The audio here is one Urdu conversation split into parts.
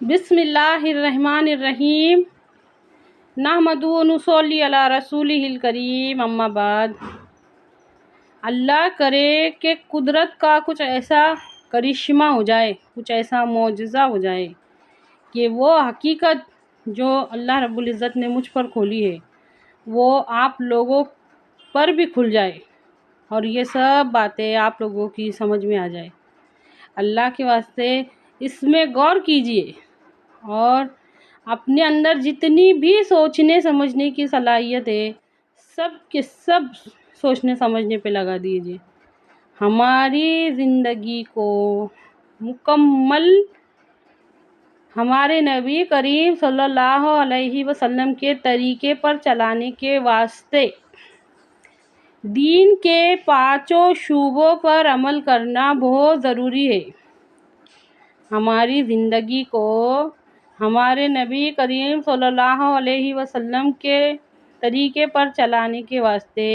بسم اللہ الرحمن الرحیم نحمدہ و نصلی علی رسولہ الکریم اما بعد۔ اللہ کرے کہ قدرت کا کچھ ایسا کرشمہ ہو جائے، کچھ ایسا معجزہ ہو جائے کہ وہ حقیقت جو اللہ رب العزت نے مجھ پر کھولی ہے وہ آپ لوگوں پر بھی کھل جائے اور یہ سب باتیں آپ لوگوں کی سمجھ میں آ جائے۔ اللہ کے واسطے اس میں غور کیجئے اور اپنے اندر جتنی بھی سوچنے سمجھنے کی صلاحیت ہے سب کے سب سوچنے سمجھنے پہ لگا دیجئے۔ ہماری زندگی کو مکمل ہمارے نبی کریم صلی اللہ علیہ وسلم کے طریقے پر چلانے کے واسطے دین کے پانچوں شعبوں پر عمل کرنا بہت ضروری ہے۔ ہماری زندگی کو ہمارے نبی کریم صلی اللہ علیہ وسلم کے طریقے پر چلانے کے واسطے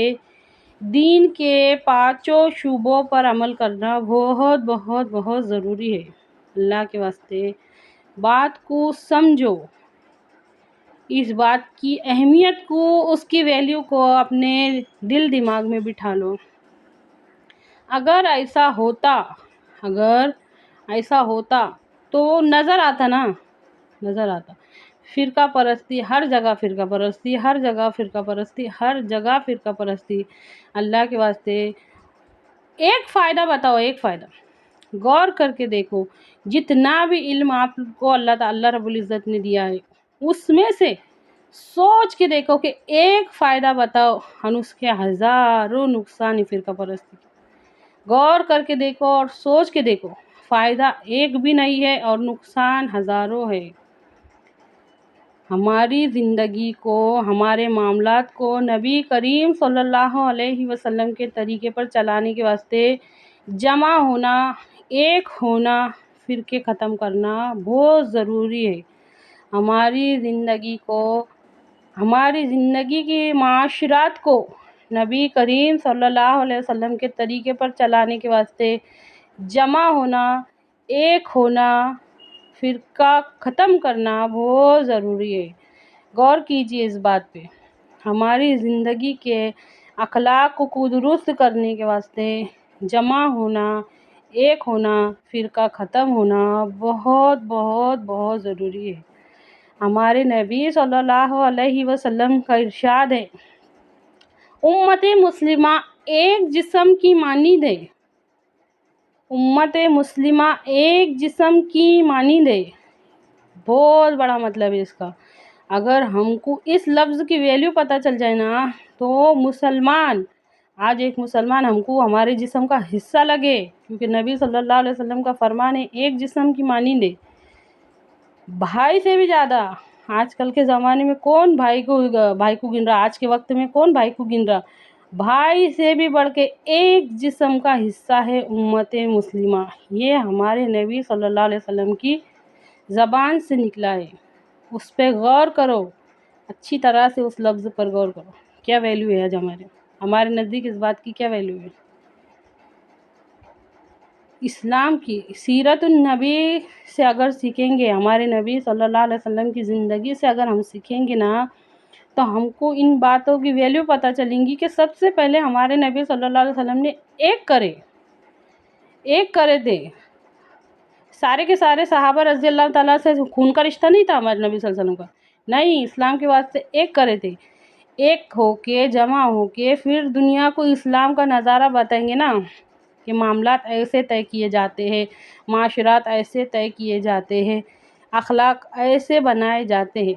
دین کے پانچوں شعبوں پر عمل کرنا بہت بہت بہت ضروری ہے۔ اللہ کے واسطے بات کو سمجھو، اس بات کی اہمیت کو، اس کی ویلیو کو اپنے دل دماغ میں بٹھا لو۔ اگر ایسا ہوتا تو نظر آتا نا، نظر آتا۔ فرقہ پرستی ہر جگہ، فرقہ پرستی ہر جگہ، فرقہ پرستی ہر جگہ، فرقہ پرستی۔ اللہ کے واسطے ایک فائدہ بتاؤ، ایک فائدہ غور کر کے دیکھو، جتنا بھی علم آپ کو اللہ رب العزت نے دیا ہے اس میں سے سوچ کے دیکھو کہ ایک فائدہ بتاؤ اور اس کے ہزاروں نقصان فرقہ پرستی کے۔ غور کر کے دیکھو اور سوچ کے دیکھو، فائدہ ایک بھی نہیں ہے اور نقصان ہزاروں ہے۔ ہماری زندگی کو، ہمارے معاملات کو نبی کریم صلی اللہ علیہ وسلم کے طریقے پر چلانے کے واسطے جمع ہونا، ایک ہونا، فرقے ختم کرنا بہت ضروری ہے۔ ہماری زندگی کو، ہماری زندگی کی معاشرات کو نبی کریم صلی اللہ علیہ وسلم کے طریقے پر چلانے کے واسطے جمع ہونا، ایک ہونا، فرقہ ختم کرنا بہت ضروری ہے۔ غور کیجئے اس بات پہ۔ ہماری زندگی کے اخلاق کو درست کرنے کے واسطے جمع ہونا، ایک ہونا، فرقہ ختم ہونا بہت بہت بہت ضروری ہے۔ ہمارے نبی صلی اللہ علیہ وسلم کا ارشاد ہے، امت مسلمہ ایک جسم کی مانند ہے، امت مسلمہ ایک جسم کی مانند ہے۔ بہت بڑا مطلب ہے اس کا۔ اگر ہم کو اس لفظ کی ویلیو پتہ چل جائے نا تو مسلمان، آج ایک مسلمان ہم کو ہمارے جسم کا حصہ لگے، کیونکہ نبی صلی اللہ علیہ وسلم کا فرمان ہے ایک جسم کی مانند ہے۔ بھائی سے بھی زیادہ آج کل کے زمانے میں کون بھائی کو گن رہا، آج کے وقت میں کون بھائی کو گن رہا؟ بھائی سے بھی بڑھ کے ایک جسم کا حصہ ہے امت مسلمہ۔ یہ ہمارے نبی صلی اللہ علیہ وسلم کی زبان سے نکلا ہے۔ اس پہ غور کرو، اچھی طرح سے اس لفظ پر غور کرو، کیا ویلیو ہے آج ہمارے نزدیک، اس بات کی کیا ویلیو ہے۔ اسلام کی سیرت النبی سے اگر سیکھیں گے، ہمارے نبی صلی اللہ علیہ وسلم کی زندگی سے اگر ہم سیکھیں گے نا تو ہم کو ان باتوں کی ویلیو پتہ چلیں گی کہ سب سے پہلے ہمارے نبی صلی اللہ علیہ وسلم نے ایک کرے تھے۔ سارے کے سارے صحابہ رضی اللہ تعالیٰ سے خون کا رشتہ نہیں تھا ہمارے نبی صلی اللہ علیہ وسلم کا، نہیں، اسلام کے واسطے ایک کرے تھے۔ ایک ہو کے، جمع ہو کے پھر دنیا کو اسلام کا نظارہ بتائیں گے نا کہ معاملات ایسے طے کیے جاتے ہیں، معاشرات ایسے طے کیے جاتے ہیں، اخلاق ایسے بنائے جاتے ہیں،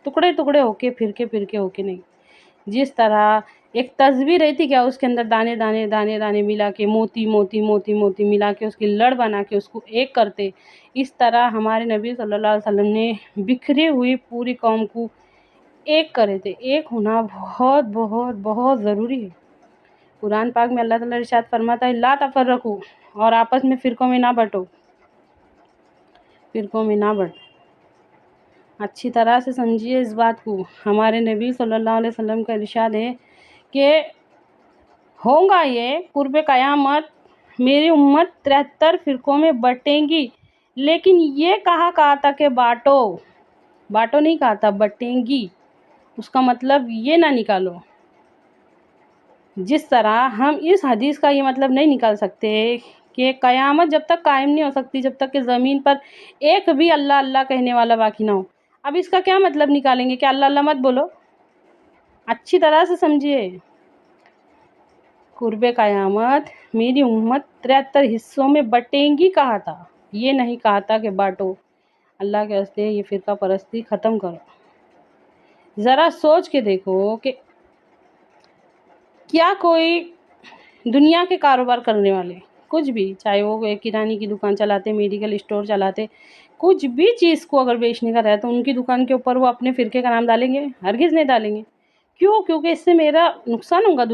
ٹکڑے ٹکڑے ہو کے، فرقے ہو کے نہیں۔ جس طرح ایک تصویر رہتی کیا، اس کے اندر دانے دانے دانے دانے ملا کے، موتی موتی موتی موتی ملا کے، اس کی لڑ بنا کے اس کو ایک کرتے، اس طرح ہمارے نبی صلی اللہ علیہ وسلم نے بکھری ہوئی پوری قوم کو ایک کرے تھے۔ ایک ہونا بہت بہت بہت ضروری ہے۔ قرآن پاک میں اللہ تعالیٰ ارشاد فرماتا ہے، لا تفرقوا، اور آپس میں فرقوں میں نہ بٹو، فرقوں میں نہ بٹ۔ اچھی طرح سے سمجھیے اس بات کو۔ ہمارے نبی صلی اللہ علیہ وسلم کا ارشاد ہے کہ ہوگا یہ قرب قیامت، میری امت 73 فرقوں میں بٹیں گی، لیکن یہ کہا تھا کہ بانٹو نہیں کہا تھا، بٹیں گی، اس کا مطلب یہ نہ نکالو۔ جس طرح ہم اس حدیث کا یہ مطلب نہیں نکال سکتے کہ قیامت جب تک قائم نہیں ہو سکتی جب تک کہ زمین پر ایک بھی اللہ اللہ کہنے والا باقی نہ ہو۔ اب اس کا کیا مطلب نکالیں گے کہ اللہ اللہ مت بولو؟ اچھی طرح سے سمجھیے، قرب قیامت میری امت 73 حصوں میں بٹیں گی کہا تھا، یہ نہیں کہا تھا کہ بانٹو۔ اللہ کے واسطے یہ فرقہ پرستی ختم کرو۔ ذرا سوچ کے دیکھو کہ کیا کوئی دنیا کے کاروبار کرنے والے کچھ بھی، چاہے وہ ایک کرانے کی دکان چلاتے، میڈیکل اسٹور چلاتے، کچھ بھی چیز کو اگر بیچنے کا رہے تو ان کی دکان کے اوپر وہ اپنے فرقے کا نام ڈالیں گے؟ ہرگز نہیں ڈالیں گے۔ کیوں؟ کیونکہ اس سے میرا نقصان ہوگا،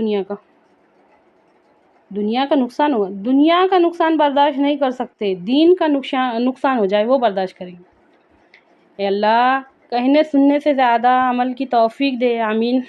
دنیا کا نقصان ہوگا۔ دنیا کا نقصان برداشت نہیں کر سکتے، دین کا نقصان ہو جائے وہ برداشت کریں گے۔ اے اللہ کہنے سننے سے زیادہ عمل کی توفیق دے، آمین۔